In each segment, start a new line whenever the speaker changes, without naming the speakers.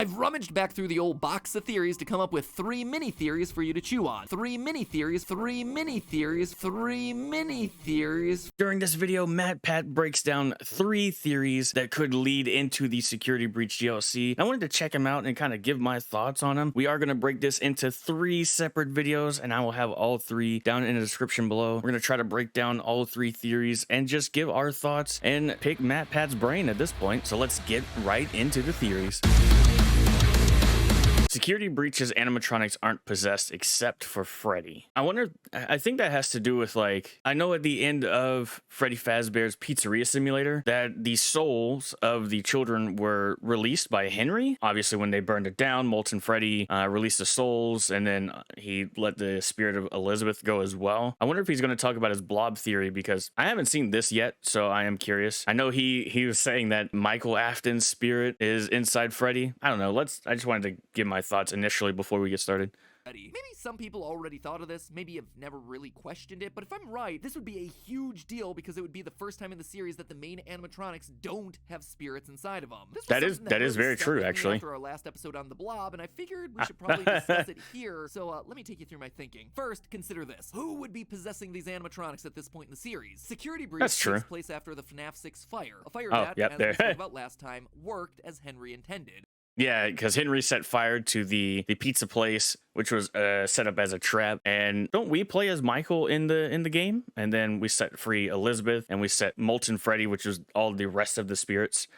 I've rummaged back through the old box of theories to come up with 3 mini theories for you to chew on. 3 mini theories, 3 mini theories, 3 mini theories.
During this video, MatPat breaks down 3 theories that could lead into the Security Breach DLC. I wanted to check them out and kind of give my thoughts on them. We are going to break this into 3 separate videos, and I will have all 3 down in the description below. We're going to try to break down all 3 theories and just give our thoughts and pick MatPat's brain at this point. So let's get right into the theories. Security Breach's animatronics aren't possessed except for Freddy. I think that has to do with, like, I know at the end of Freddy Fazbear's Pizzeria Simulator that the souls of the children were released by Henry. Obviously, when they burned it down, Molten Freddy released the souls, and then he let the spirit of Elizabeth go as well. I wonder if he's going to talk about his blob theory, because I haven't seen this yet, so I am curious. I know he was saying that Michael Afton's spirit is inside Freddy. I don't know. I just wanted to give my thoughts initially before we get started.
Maybe some people already thought of this, maybe have never really questioned it, but if I'm right, this would be a huge deal because it would be the first time in the series that the main animatronics don't have spirits inside of them.
That is very true, actually.
After our last episode on the Blob, and I figured we should probably discuss it here, so let me take you through my thinking. First, consider this. Who would be possessing these animatronics at this point in the series? Security Breach takes place after the FNAF 6 fire. A fire that, as we talked about last time, worked as Henry intended.
Yeah, because Henry set fire to the pizza place, which was set up as a trap. And don't we play as Michael in the game? And then we set free Elizabeth, and we set Molten Freddy, which was all the rest of the spirits.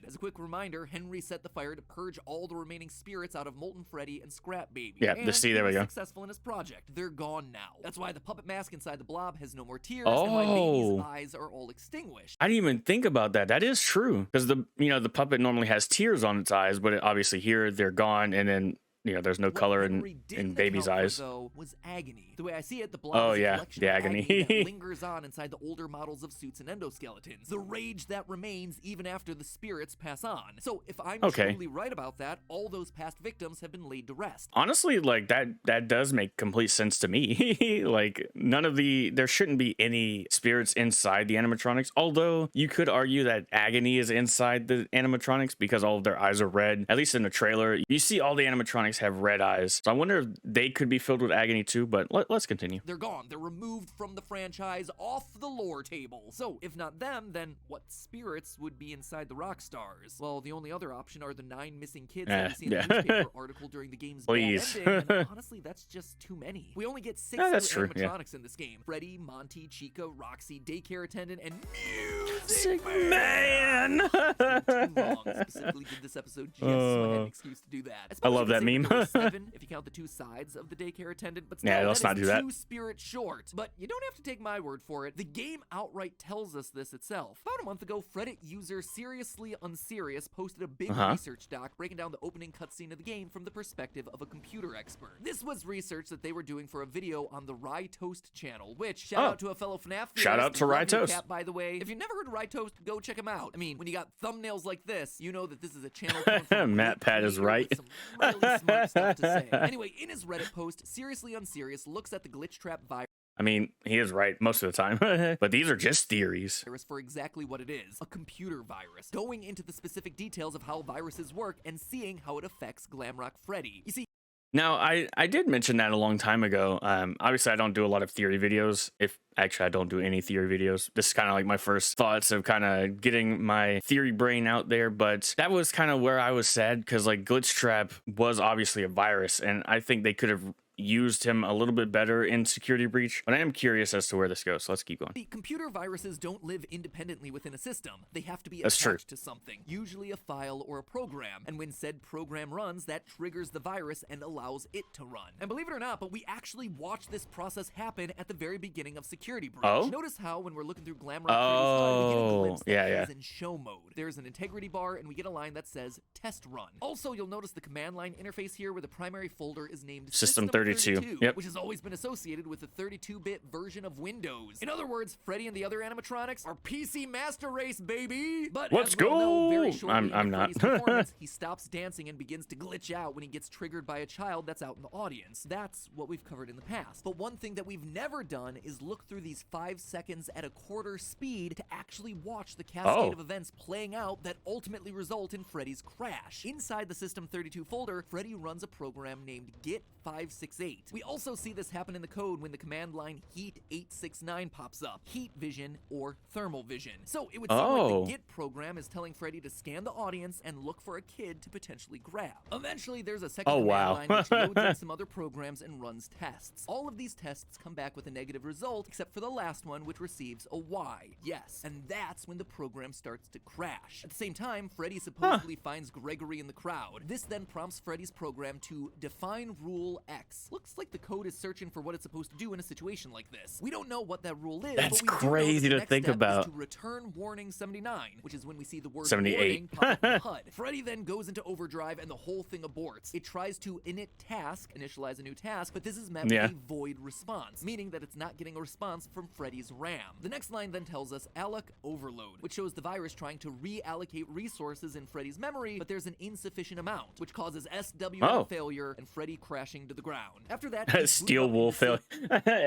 As a quick reminder, Henry set the fire to purge all the remaining spirits out of Molten Freddy and Scrap Baby.
Yeah, there we go.
Successful in his project. They're gone now. That's why the puppet mask inside the blob has no more tears, and why Baby's eyes are all extinguished.
I didn't even think about that. That is true, because the puppet normally has tears on its eyes, but obviously here they're gone, and then there's no color in Baby's eyes.
Though, was agony. The way I see it, the blob is a collection of agony that lingers on inside the older models of suits and endoskeletons. The rage that remains even after the spirits pass on. So if I'm truly right about that, all those past victims have been laid to rest.
Honestly, like that does make complete sense to me. Like there shouldn't be any spirits inside the animatronics. Although you could argue that agony is inside the animatronics because all of their eyes are red. At least in the trailer, you see all the animatronics have red eyes, so I wonder if they could be filled with agony too, but let's continue.
They're gone. They're removed from the franchise, off the lore table. So if not them, then what spirits would be inside the rock stars? Well, the only other option are the 9 missing kids that we see in the newspaper article during the game's ending, and honestly, that's just too many. We only get 6 new animatronics in this game. Freddy, Monty, Chica, Roxy, daycare attendant, and Music Man! Too long. Specifically did this episode just so I had an excuse to do that.
I love that meme.
7, if you count the 2 sides of the daycare attendant, but still,
let's not do that.
2 spirits short. But you don't have to take my word for it. The game outright tells us this itself. About a month ago, Reddit user Seriously Unserious posted a big research doc breaking down the opening cutscene of the game from the perspective of a computer expert. This was research that they were doing for a video on the Rye Toast channel, which, shout out to a fellow FNAF theorist.
Shout out to Rye Toast.
By the way, if you've never heard of Rye Toast, go check him out. I mean, when you got thumbnails like this, you know that this is a channel
MatPat is right.
Some really smart stuff to say. Anyway, in his Reddit post, Seriously Unserious looks at the glitch trap virus.
I mean, he is right most of the time, but these are just theories.
For exactly what it is, a computer virus. Going into the specific details of how viruses work and seeing how it affects Glamrock Freddy. You see,
now, I did mention that a long time ago. Obviously, I don't do a lot of theory videos. Actually, I don't do any theory videos. This is kind of like my first thoughts of kind of getting my theory brain out there. But that was kind of where I was sad, because like Glitch Trap was obviously a virus, and I think they could have used him a little bit better in Security Breach, but I am curious as to where this goes, so let's keep going.
The computer viruses don't live independently within a system. They have to be attached to something, usually a file or a program, and when said program runs, that triggers the virus and allows it to run. And believe it or not, but we actually watch this process happen at the very beginning of Security Breach. Notice how when we're looking through Glamrock Freddy's we get a glimpse that is in show mode. There's an integrity bar, and we get a line that says test run. Also, you'll notice the command line interface here where the primary folder is named System 32.
32. Yep.
which has always been associated with the 32-bit version of Windows. In other words, Freddy and the other animatronics are PC Master Race, baby! But
let's
as we'll know very
go.
shortly
I'm
in
not.
Freddy's performance, he stops dancing and begins to glitch out when he gets triggered by a child that's out in the audience. That's what we've covered in the past. But one thing that we've never done is look through these 5 seconds at a quarter speed to actually watch the cascade of events playing out that ultimately result in Freddy's crash. Inside the System32 folder, Freddy runs a program named Git568. We also see this happen in the code when the command line Heat869 pops up. Heat vision or thermal vision. So it would seem like the Git program is telling Freddy to scan the audience and look for a kid to potentially grab. Eventually, there's a second command line which loads in some other programs and runs tests. All of these tests come back with a negative result, except for the last one, which receives a Y. Yes, and that's when the program starts to crash. At the same time, Freddy supposedly finds Gregory in the crowd. This then prompts Freddy's program to define rule X. Looks like the code is searching for what it's supposed to do in a situation like this. We don't know what that rule is.
That's
but we
crazy
do know that the
to
next
think
step
about.
Is to return warning 79, which is when we see the word
78.
warning pop up in the HUD. Freddy then goes into overdrive and the whole thing aborts. It tries to init task, initialize a new task, but this is met with a void response, meaning that it's not getting a response from Freddy's RAM. The next line then tells us alloc overload, which shows the virus trying to reallocate resources in Freddy's memory, but there's an insufficient amount, which causes SWM failure and Freddy crashing to the ground. After that,
Steel wool failure.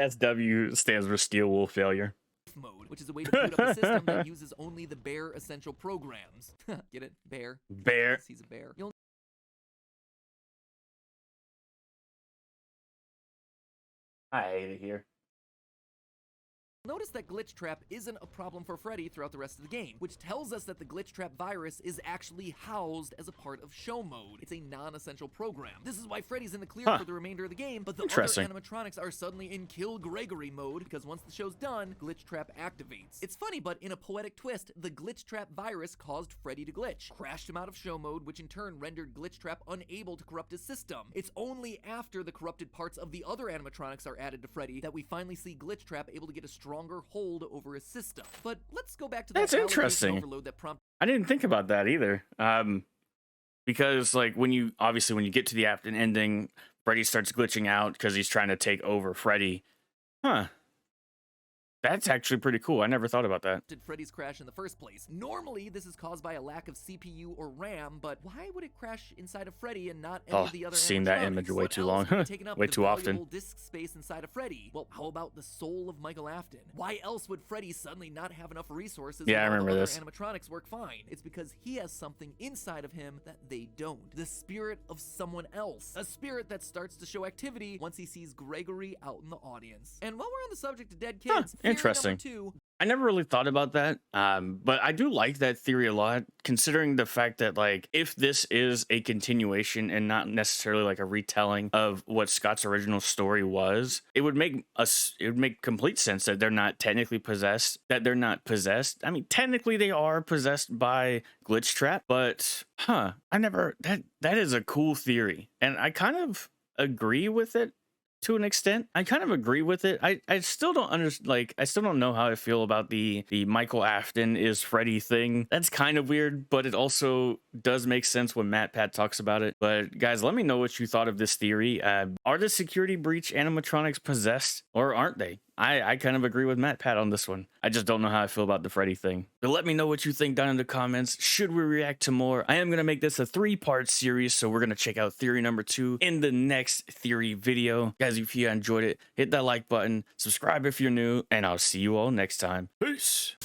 SW stands for steel wool failure.
Mode, which is a way to boot up a system that uses only the bare essential programs. Get it? Bear.
Bear.
He's a bear.
I hate it here.
Notice that Glitch Trap isn't a problem for Freddy throughout the rest of the game, which tells us that the Glitch Trap virus is actually housed as a part of show mode. It's a non-essential program. This is why Freddy's in the clear for the remainder of the game, but the other animatronics are suddenly in Kill Gregory mode, because once the show's done, Glitch Trap activates. It's funny, but in a poetic twist, the Glitch Trap virus caused Freddy to glitch, crashed him out of show mode, which in turn rendered Glitch Trap unable to corrupt his system. It's only after the corrupted parts of the other animatronics are added to Freddy that we finally see Glitch Trap able to get a stronger hold over his system. But let's go back to that overload that prompted.
I didn't think about that either. Because like when you get to the after ending, Freddy starts glitching out because he's trying to take over Freddy. That's actually pretty cool. I never thought about that.
Did Freddy's crash in the first place? Normally, this is caused by a lack of CPU or RAM, but why would it crash inside of Freddy and not any of the other
seen that image way too long. Way too often.
Disk space inside of Freddy. Well, how about the soul of Michael Afton? Why else would Freddy suddenly not have enough resources?
Yeah, I remember this.
Animatronics work fine. It's because he has something inside of him that they don't. The spirit of someone else. A spirit that starts to show activity once he sees Gregory out in the audience. And while we're on the subject of dead kids,
interesting. I never really thought about that, but I do like that theory a lot, considering the fact that, like, if this is a continuation and not necessarily like a retelling of what Scott's original story was, it would make complete sense that they're not technically possessed, I mean, technically they are possessed by Glitch Trap, but that is a cool theory, and I kind of agree with it. To an extent, I kind of agree with it. I still don't I still don't know how I feel about the Michael Afton is Freddy thing. That's kind of weird, but it also does make sense when MatPat talks about it. But guys, let me know what you thought of this theory. Are the security breach animatronics possessed or aren't they? I kind of agree with MatPat on this one. I just don't know how I feel about the Freddy thing. But let me know what you think down in the comments. Should we react to more? I am going to make this a 3-part series, so we're going to check out theory number 2 in the next theory video. Guys, if you enjoyed it, hit that like button, subscribe if you're new, and I'll see you all next time. Peace!